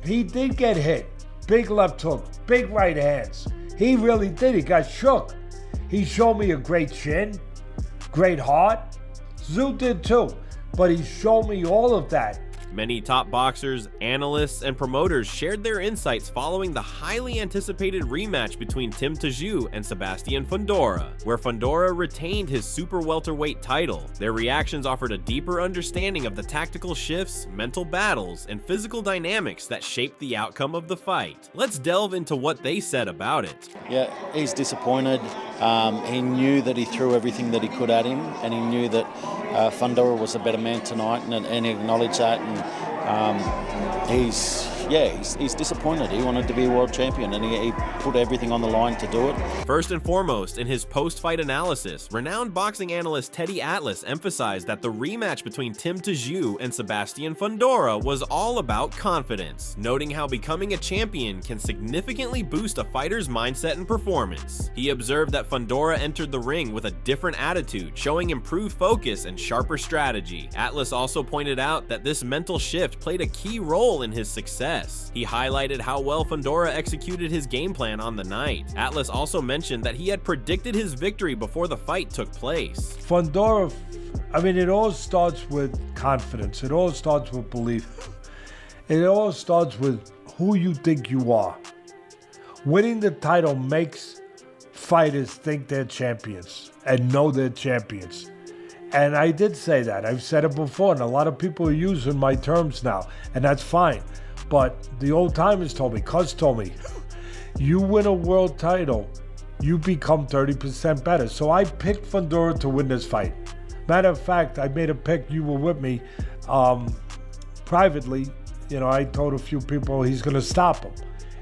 he did get hit. Big left hook, big right hands. He really did. He got shook. He showed me a great chin, great heart. Tszyu did too, but he showed me all of that. Many top boxers, analysts, and promoters shared their insights following the highly anticipated rematch between Tszyu and Sebastian Fundora, where Fundora retained his super welterweight title. Their reactions offered a deeper understanding of the tactical shifts, mental battles, and physical dynamics that shaped the outcome of the fight. Let's delve into what they said about it. Yeah, he's disappointed. He knew that he threw everything that he could at him, and he knew that Fundora was a better man tonight, and he acknowledged that. And he's disappointed. He wanted to be a world champion, and he put everything on the line to do it. First and foremost, in his post-fight analysis, renowned boxing analyst Teddy Atlas emphasized that the rematch between Tszyu and Sebastian Fundora was all about confidence, noting how becoming a champion can significantly boost a fighter's mindset and performance. He observed that Fundora entered the ring with a different attitude, showing improved focus and sharper strategy. Atlas also pointed out that this mental shift played a key role in his success. He highlighted how well Fundora executed his game plan on the night. Atlas also mentioned that he had predicted his victory before the fight took place. Fundora, I mean, it all starts with confidence. It all starts with belief. It all starts with who you think you are. Winning the title makes fighters think they're champions and know they're champions. And I did say that. I've said it before, and a lot of people are using my terms now, and that's fine. But the old timers told me, Cuz told me, you win a world title, you become 30% better. So I picked Fundora to win this fight. Matter of fact, I made a pick, you were with me, privately. You know, I told a few people he's going to stop him.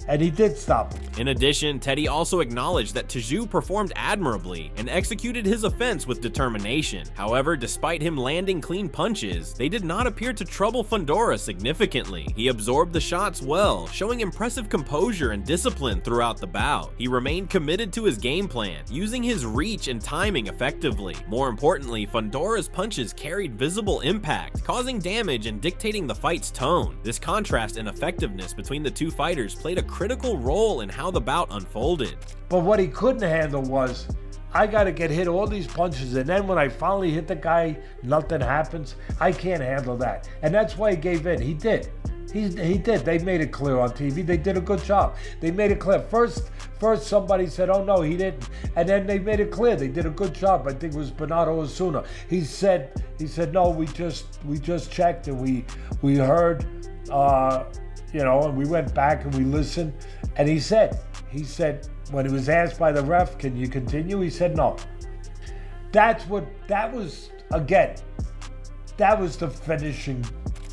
And he did stop him. In addition, Teddy also acknowledged that Tszyu performed admirably and executed his offense with determination. However, despite him landing clean punches, they did not appear to trouble Fundora significantly. He absorbed the shots well, showing impressive composure and discipline throughout the bout. He remained committed to his game plan, using his reach and timing effectively. More importantly, Fundora's punches carried visible impact, causing damage and dictating the fight's tone. This contrast in effectiveness between the two fighters played a critical role in how the bout unfolded. But what he couldn't handle was, I got to get hit all these punches, and then when I finally hit the guy, nothing happens. I can't handle that. And that's why he gave in. He did. He did. They made it clear on TV. They did a good job. They made it clear. First somebody said, oh no, he didn't. And then they made it clear. They did a good job. I think it was Bernardo Osuna. He said, no, we just checked, and we heard, you know, and we went back and we listened, and he said, when he was asked by the ref, can you continue? He said no. That was the finishing.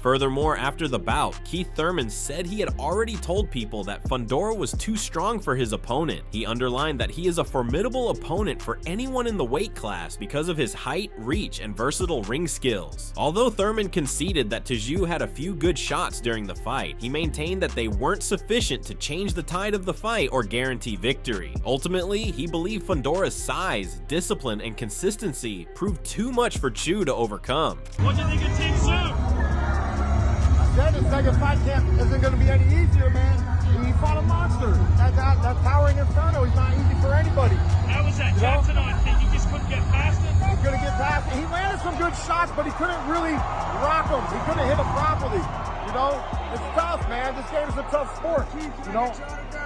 Furthermore, after the bout, Keith Thurman said he had already told people that Fundora was too strong for his opponent. He underlined that he is a formidable opponent for anyone in the weight class because of his height, reach, and versatile ring skills. Although Thurman conceded that Tszyu had a few good shots during the fight, he maintained that they weren't sufficient to change the tide of the fight or guarantee victory. Ultimately, he believed Fundora's size, discipline, and consistency proved too much for Tszyu to overcome. What do you think of Tszyu? The second fight camp isn't going to be any easier, man. He fought a monster. That towering inferno is not easy for anybody. How was that jab tonight? He just couldn't get past it? He couldn't get past it. He landed some good shots, but he couldn't really rock them. He couldn't hit them properly. You know, it's tough, man. This game is a tough sport. You know,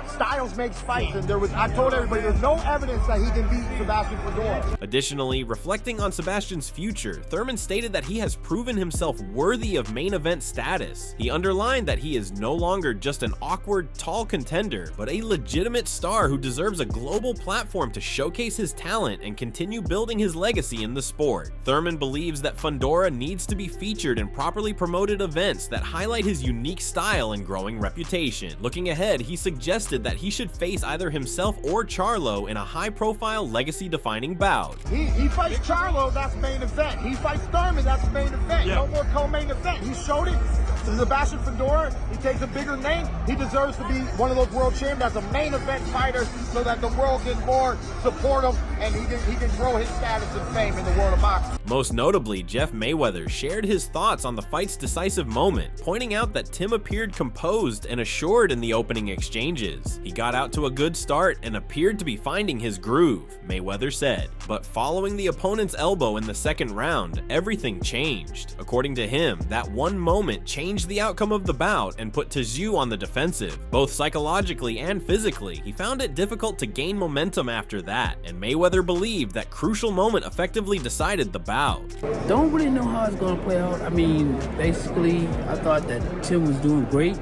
styles makes fights, and I told everybody there's no evidence that he can beat Sebastian Fundora. Additionally, reflecting on Sebastian's future, Thurman stated that he has proven himself worthy of main event status. He underlined that he is no longer just an awkward, tall contender, but a legitimate star who deserves a global platform to showcase his talent and continue building his legacy in the sport. Thurman believes that Fundora needs to be featured in properly promoted events that highlight his unique style and growing reputation. Looking ahead, he suggested that he should face either himself or Charlo in a high-profile, legacy-defining bout. He fights Charlo, that's main event. He fights Thurman, that's main event. Yeah. No more co-main event. He showed it to Sebastian Fundora. He takes a bigger name. He deserves to be one of those world champions as a main event fighter so that the world can more support him and he can grow his status and fame in the world of boxing. Most notably, Jeff Mayweather shared his thoughts on the fight's decisive moment, pointing out that Tim appeared composed and assured in the opening exchanges. He got out to a good start and appeared to be finding his groove, Mayweather said. But following the opponent's elbow in the second round, everything changed. According to him, that one moment changed the outcome of the bout and put Tszyu on the defensive. Both psychologically and physically, he found it difficult to gain momentum after that, and Mayweather believed that crucial moment effectively decided the bout. Don't really know how it's going to play out. I mean, basically, I thought that Tim was doing great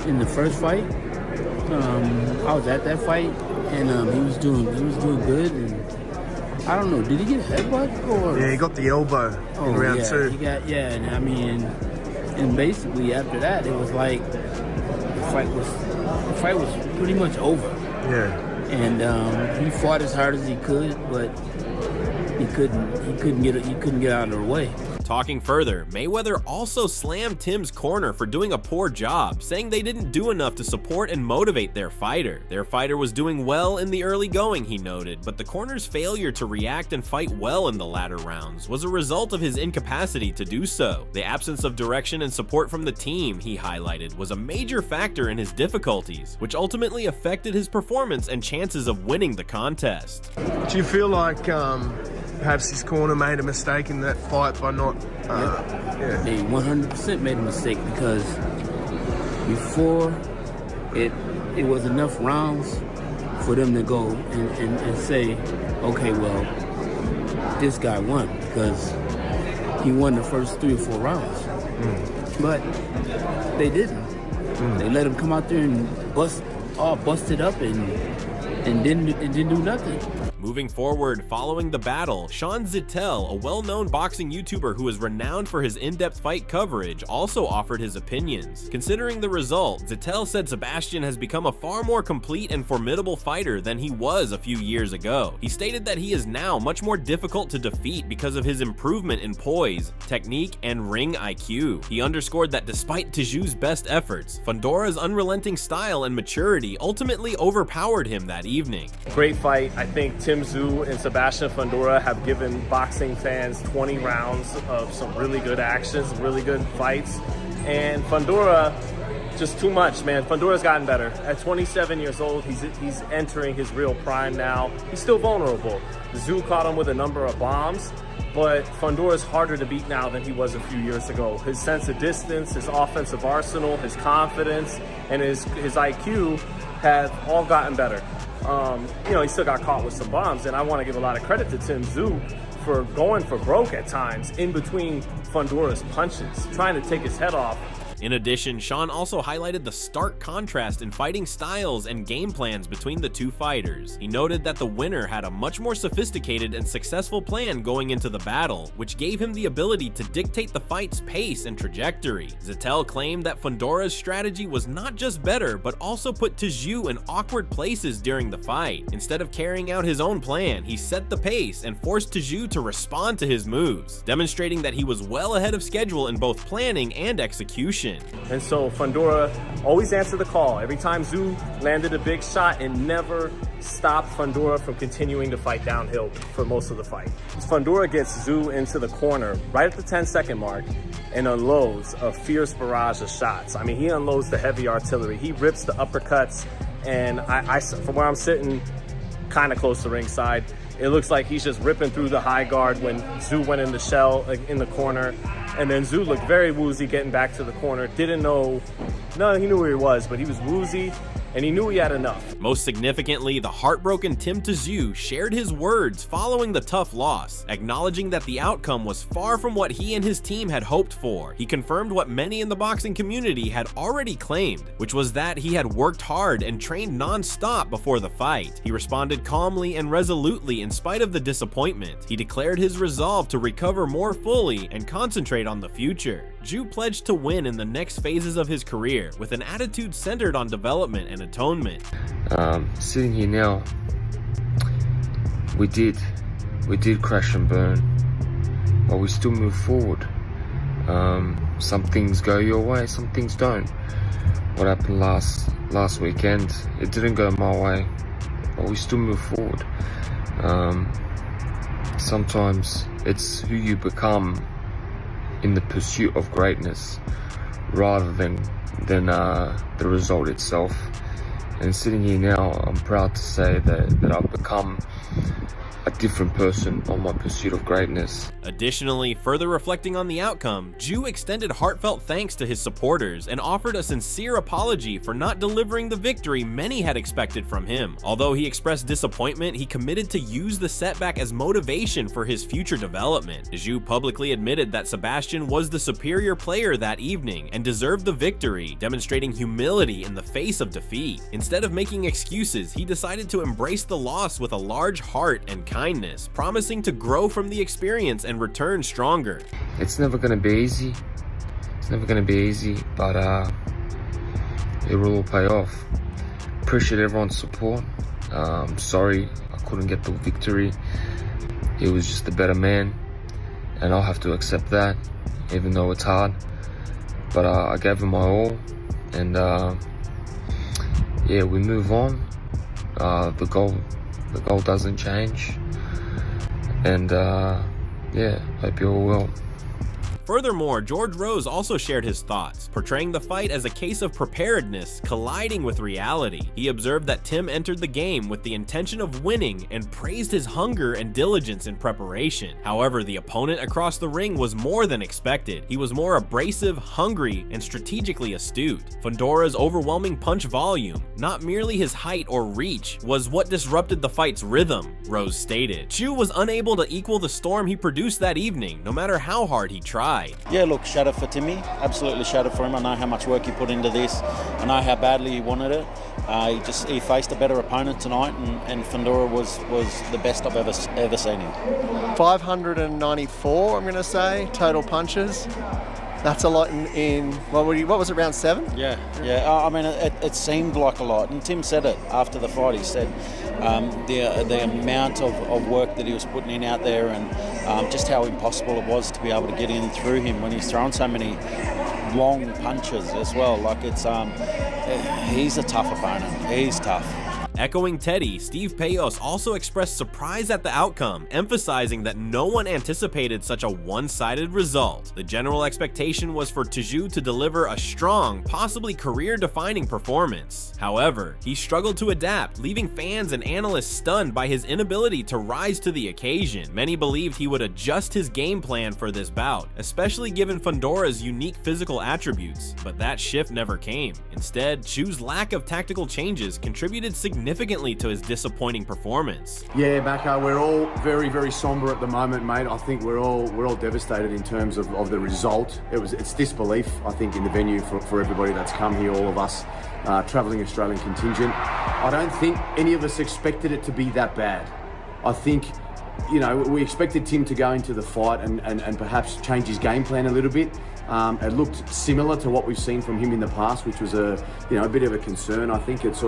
in the first fight. I was at that fight, and he was doing good. And I don't know, did he get a headbutt or? Yeah, he got the elbow in round two. And I mean, and basically after that, it was like the fight was pretty much over. Yeah. And he fought as hard as he could, but he couldn't get out of the way. Talking further, Mayweather also slammed Tim's corner for doing a poor job, saying they didn't do enough to support and motivate their fighter. Their fighter was doing well in the early going, he noted, but the corner's failure to react and fight well in the latter rounds was a result of his incapacity to do so. The absence of direction and support from the team, he highlighted, was a major factor in his difficulties, which ultimately affected his performance and chances of winning the contest. Do you feel like perhaps his corner made a mistake in that fight by not... They 100% made a mistake, because before it was enough rounds for them to go and say, okay, well, this guy won, because he won the first 3 or 4 rounds. But they didn't. They let him come out there and bust it up and didn't do nothing. Moving forward, following the battle, Sean Zittel, a well-known boxing YouTuber who is renowned for his in-depth fight coverage, also offered his opinions. Considering the result, Zittel said Sebastian has become a far more complete and formidable fighter than he was a few years ago. He stated that he is now much more difficult to defeat because of his improvement in poise, technique, and ring IQ. He underscored that despite Tszyu's best efforts, Fundora's unrelenting style and maturity ultimately overpowered him that evening. Great fight. I think Tszyu and Sebastian Fundora have given boxing fans 20 rounds of some really good actions, really good fights. And Fundora, just too much, man. Fundora's gotten better. At 27 years old, he's entering his real prime now. He's still vulnerable. Tszyu caught him with a number of bombs, but Fundora's harder to beat now than he was a few years ago. His sense of distance, his offensive arsenal, his confidence, and his IQ have all gotten better. He still got caught with some bombs, and I want to give a lot of credit to Tszyu for going for broke at times in between Fundora's punches, trying to take his head off. In addition, Sean also highlighted the stark contrast in fighting styles and game plans between the two fighters. He noted that the winner had a much more sophisticated and successful plan going into the battle, which gave him the ability to dictate the fight's pace and trajectory. Zittel claimed that Fundora's strategy was not just better, but also put Tszyu in awkward places during the fight. Instead of carrying out his own plan, he set the pace and forced Tszyu to respond to his moves, demonstrating that he was well ahead of schedule in both planning and execution. And so Fundora always answered the call. Every time Tszyu landed a big shot, and never stopped Fundora from continuing to fight downhill for most of the fight. Fundora gets Tszyu into the corner right at the 10-second mark and unloads a fierce barrage of shots. I mean, he unloads the heavy artillery. He rips the uppercuts, and I from where I'm sitting, kind of close to ringside, it looks like he's just ripping through the high guard when Tszyu went in the shell, like in the corner. And then Tszyu looked very woozy getting back to the corner. He knew where he was, but he was woozy, and he knew he had enough. Most significantly, the heartbroken Tim Tszyu shared his words following the tough loss, acknowledging that the outcome was far from what he and his team had hoped for. He confirmed what many in the boxing community had already claimed, which was that he had worked hard and trained non-stop before the fight. He responded calmly and resolutely in spite of the disappointment. He declared his resolve to recover more fully and concentrate on the future. Tszyu pledged to win in the next phases of his career with an attitude centered on development and atonement. Sitting here now, we did crash and burn, but we still move forward. Some things go your way, some things don't. What happened last weekend, it didn't go my way, but we still move forward. Sometimes It's who you become in the pursuit of greatness rather than the result itself. And sitting here now, I'm proud to say that I've become a different person on my pursuit of greatness. Additionally, further reflecting on the outcome, Tszyu extended heartfelt thanks to his supporters and offered a sincere apology for not delivering the victory many had expected from him. Although he expressed disappointment, he committed to use the setback as motivation for his future development. Tszyu publicly admitted that Sebastian was the superior player that evening and deserved the victory, demonstrating humility in the face of defeat. Instead of making excuses, he decided to embrace the loss with a large heart and kindness, promising to grow from the experience and return stronger. It's never going to be easy. But it will all pay off. Appreciate everyone's support. Sorry I couldn't get the victory. He was just a better man, and I'll have to accept that, even though it's hard. But I gave him my all, and yeah, we move on. The goal doesn't change, and yeah, hope you're all well. Furthermore, George Rose also shared his thoughts, portraying the fight as a case of preparedness colliding with reality. He observed that Tim entered the game with the intention of winning and praised his hunger and diligence in preparation. However, the opponent across the ring was more than expected. He was more abrasive, hungry, and strategically astute. Fundora's overwhelming punch volume, not merely his height or reach, was what disrupted the fight's rhythm, Rose stated. Tszyu was unable to equal the storm he produced that evening, no matter how hard he tried. Yeah, look, shattered for Timmy. Absolutely shattered for him. I know how much work he put into this. I know how badly he wanted it. He faced a better opponent tonight, and Fundora was the best I've ever seen him. 594, I'm going to say, total punches. That's a lot in what was it, round 7? Yeah. I mean, it seemed like a lot. And Tim said it after the fight. He said the amount of work that he was putting in out there, and just how impossible it was to be able to get in through him when he's throwing so many long punches as well. Like, it's he's a tough opponent. He's tough. Echoing Teddy, Steve Payos also expressed surprise at the outcome, emphasizing that no one anticipated such a one-sided result. The general expectation was for Tszyu to deliver a strong, possibly career-defining performance. However, he struggled to adapt, leaving fans and analysts stunned by his inability to rise to the occasion. Many believed he would adjust his game plan for this bout, especially given Fundora's unique physical attributes, but that shift never came. Instead, Tszyu's lack of tactical changes contributed significantly to his disappointing performance. Yeah, Mako, we're all very, very somber at the moment, mate. I think we're all devastated in terms of the result. It's disbelief, I think, in the venue for everybody that's come here, all of us, travelling Australian contingent. I don't think any of us expected it to be that bad. I think, you know, we expected Tim to go into the fight and perhaps change his game plan a little bit. It looked similar to what we've seen from him in the past, which was a bit of a concern. I think it's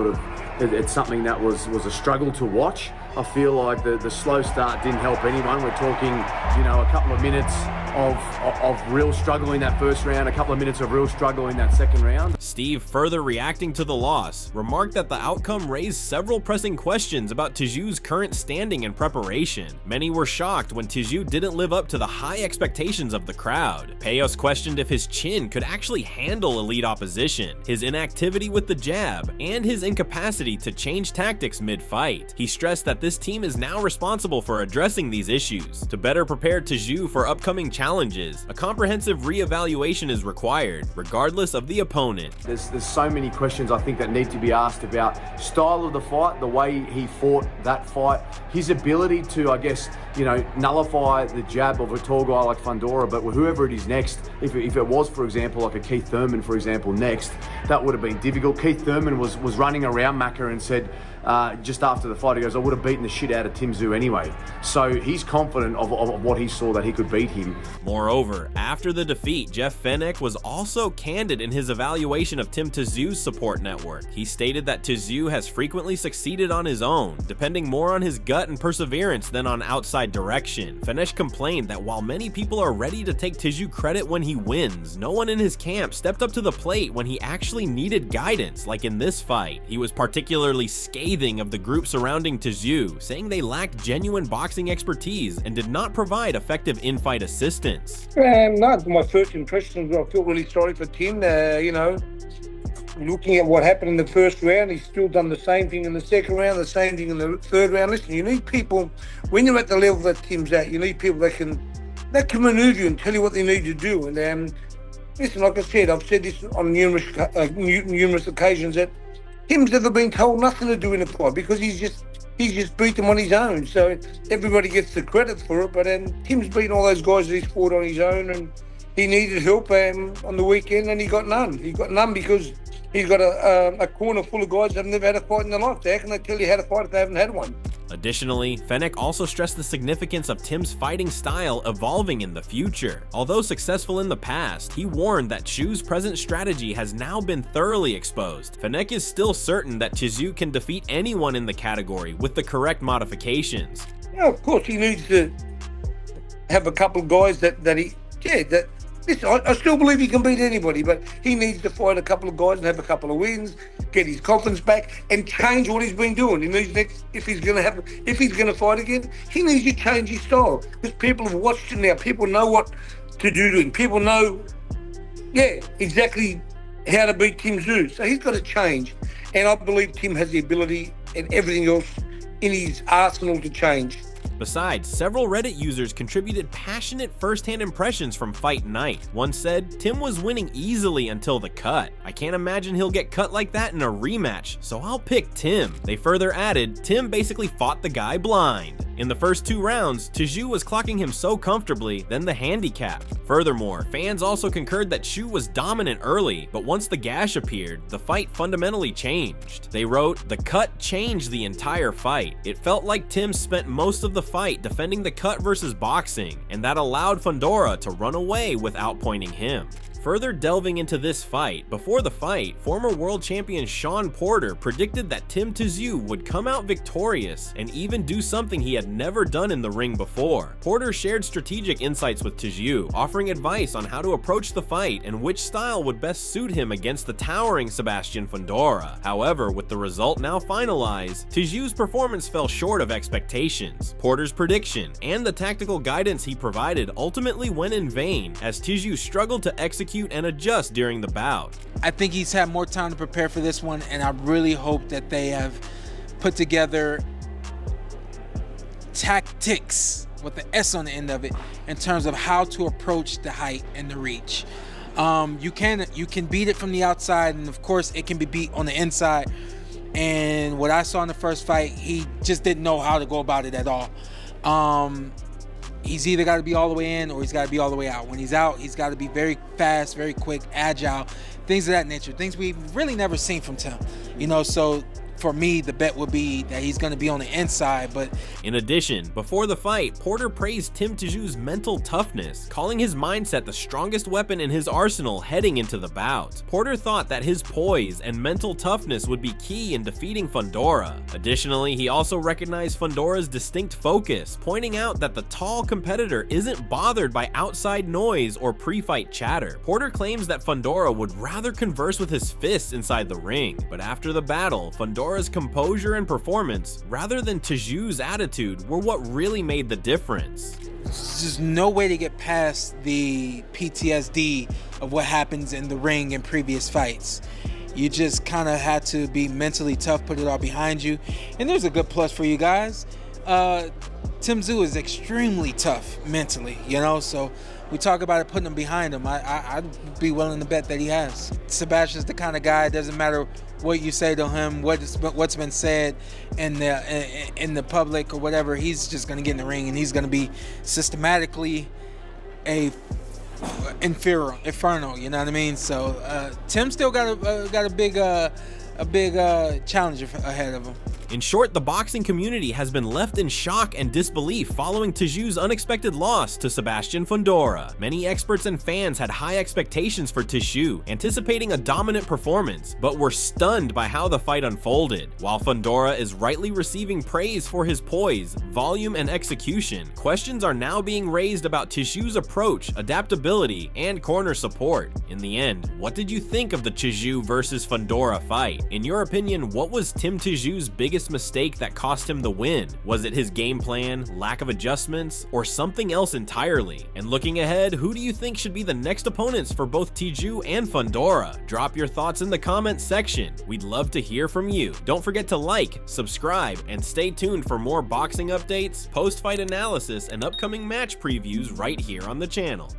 something that was a struggle to watch. I feel like the slow start didn't help anyone. We're talking, a couple of minutes of real struggle in that first round, a couple of minutes of real struggle in that second round. Steve, further reacting to the loss, remarked that the outcome raised several pressing questions about Tszyu's current standing and preparation. Many were shocked when Tszyu didn't live up to the high expectations of the crowd. Payos questioned if his chin could actually handle elite opposition, his inactivity with the jab, and his incapacity to change tactics mid-fight. He stressed that this team is now responsible for addressing these issues. To better prepare Tszyu for upcoming challenges, a comprehensive re-evaluation is required, regardless of the opponent. There's so many questions I think that need to be asked about style of the fight, the way he fought that fight, his ability to, I guess, nullify the jab of a tall guy like Fundora, but whoever it is next, if it was, for example, like a Keith Thurman, for example, next, that would have been difficult. Keith Thurman was running around Macca and said, just after the fight, he goes, I would have beaten the shit out of Tszyu anyway. So he's confident of what he saw, that he could beat him. Moreover, after the defeat, Jeff Fenech was also candid in his evaluation of Tim Tszyu's support network. He stated that Tszyu has frequently succeeded on his own, depending more on his gut and perseverance than on outside direction. Fenech complained that while many people are ready to take Tszyu credit when he wins, no one in his camp stepped up to the plate when he actually needed guidance, like in this fight. He was particularly scathing scathing of the group surrounding Tszyu, saying they lacked genuine boxing expertise and did not provide effective in-fight assistance. No, my first impression, I feel really sorry for Tim. Looking at what happened in the first round, he's still done the same thing in the second round, the same thing in the third round. Listen, you need people, when you're at the level that Tim's at, you need people that can maneuver you and tell you what they need to do. And listen, like I said, I've said this on numerous occasions, that Tim's never been told nothing to do in a fight because he's just beat them on his own. So everybody gets the credit for it, but Tim's beaten all those guys that he's fought on his own, and he needed help on the weekend, and he got none. He got none because he's got a corner full of guys that have never had a fight in their life. How can they tell you how to fight if they haven't had one? Additionally, Fennec also stressed the significance of Tim's fighting style evolving in the future. Although successful in the past, he warned that Tszyu's present strategy has now been thoroughly exposed. Fennec is still certain that Tszyu can defeat anyone in the category with the correct modifications. Yeah, of course, he needs to have a couple of guys that listen, I still believe he can beat anybody, but he needs to fight a couple of guys and have a couple of wins, get his confidence back, and change what he's been doing. He needs if he's going to fight again, he needs to change his style, because people have watched it now. People know what to do to him. People know, exactly how to beat Tszyu. So he's got to change, and I believe Tim has the ability and everything else in his arsenal to change. Besides, several Reddit users contributed passionate first-hand impressions from fight night. One said, "Tim was winning easily until the cut. I can't imagine he'll get cut like that in a rematch, so I'll pick Tim." They further added, "Tim basically fought the guy blind." In the first 2 rounds, Tszyu was clocking him so comfortably, then the handicap. Furthermore, fans also concurred that Tszyu was dominant early, but once the gash appeared, the fight fundamentally changed. They wrote, "The cut changed the entire fight. It felt like Tim spent most of the fight defending the cut versus boxing, and that allowed Fundora to run away without pointing him." Further delving into this fight, before the fight, former world champion Shawn Porter predicted that Tim Tszyu would come out victorious and even do something he had never done in the ring before. Porter shared strategic insights with Tszyu, offering advice on how to approach the fight and which style would best suit him against the towering Sebastian Fundora. However, with the result now finalized, Tszyu's performance fell short of expectations. Porter's prediction and the tactical guidance he provided ultimately went in vain, as Tszyu struggled to execute and adjust during the bout. I think he's had more time to prepare for this one, and I really hope that they have put together tactics with the S on the end of it in terms of how to approach the height and the reach. You can beat it from the outside, and of course it can be beat on the inside. And what I saw in the first fight, he just didn't know how to go about it at all. He's either got to be all the way in or he's got to be all the way out. When he's out, he's got to be very fast, very quick, agile, things of that nature, things we've really never seen from Tim. So for me, the bet would be that he's going to be on the inside. But in addition, before the fight, Porter praised Tim Tszyu's mental toughness, calling his mindset the strongest weapon in his arsenal heading into the bout. Porter thought that his poise and mental toughness would be key in defeating Fundora. Additionally, he also recognized Fundora's distinct focus, pointing out that the tall competitor isn't bothered by outside noise or pre-fight chatter. Porter claims that Fundora would rather converse with his fists inside the ring, but after the battle, Fundora's composure and performance, rather than Tszyu's attitude, were what really made the difference. There's just no way to get past the PTSD of what happens in the ring in previous fights. You just kind of had to be mentally tough, put it all behind you. And there's a good plus for you guys. Tim Tszyu is extremely tough mentally, so we talk about it putting him behind him. I'd be willing to bet that he has. Sebastian's the kind of guy, it doesn't matter what you say to him, what's been said in the public or whatever, he's just going to get in the ring and he's going to be systematically a inferno, you know what I mean? So Tim still got a big challenge ahead of him. In short, the boxing community has been left in shock and disbelief following Tszyu's unexpected loss to Sebastian Fundora. Many experts and fans had high expectations for Tszyu, anticipating a dominant performance, but were stunned by how the fight unfolded. While Fundora is rightly receiving praise for his poise, volume, and execution, questions are now being raised about Tszyu's approach, adaptability, and corner support. In the end, what did you think of the Tszyu versus Fundora fight? In your opinion, what was Tim Tszyu's biggest biggest mistake that cost him the win? Was it his game plan, lack of adjustments, or something else entirely? And looking ahead, who do you think should be the next opponents for both Tszyu and Fundora? Drop your thoughts in the comments section. We'd love to hear from you. Don't forget to like, subscribe, and stay tuned for more boxing updates, post-fight analysis, and upcoming match previews right here on the channel.